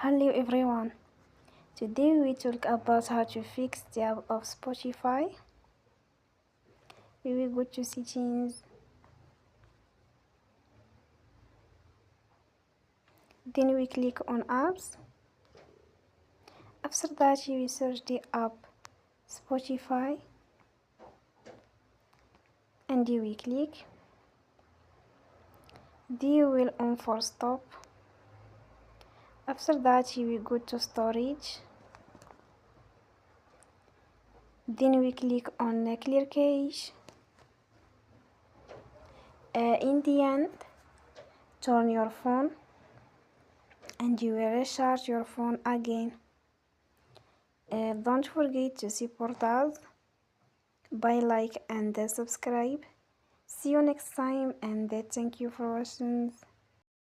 Hello everyone. Today we talk about how to fix the app of Spotify. We will go to settings. Then we click on apps. After that we search the app Spotify and we click. Then you will on for stop. After that we go to storage. Then we click on clear cache. In the end, turn your phone and you will recharge your phone again. Don't forget to support us by like and subscribe. See you next time and thank you for watching.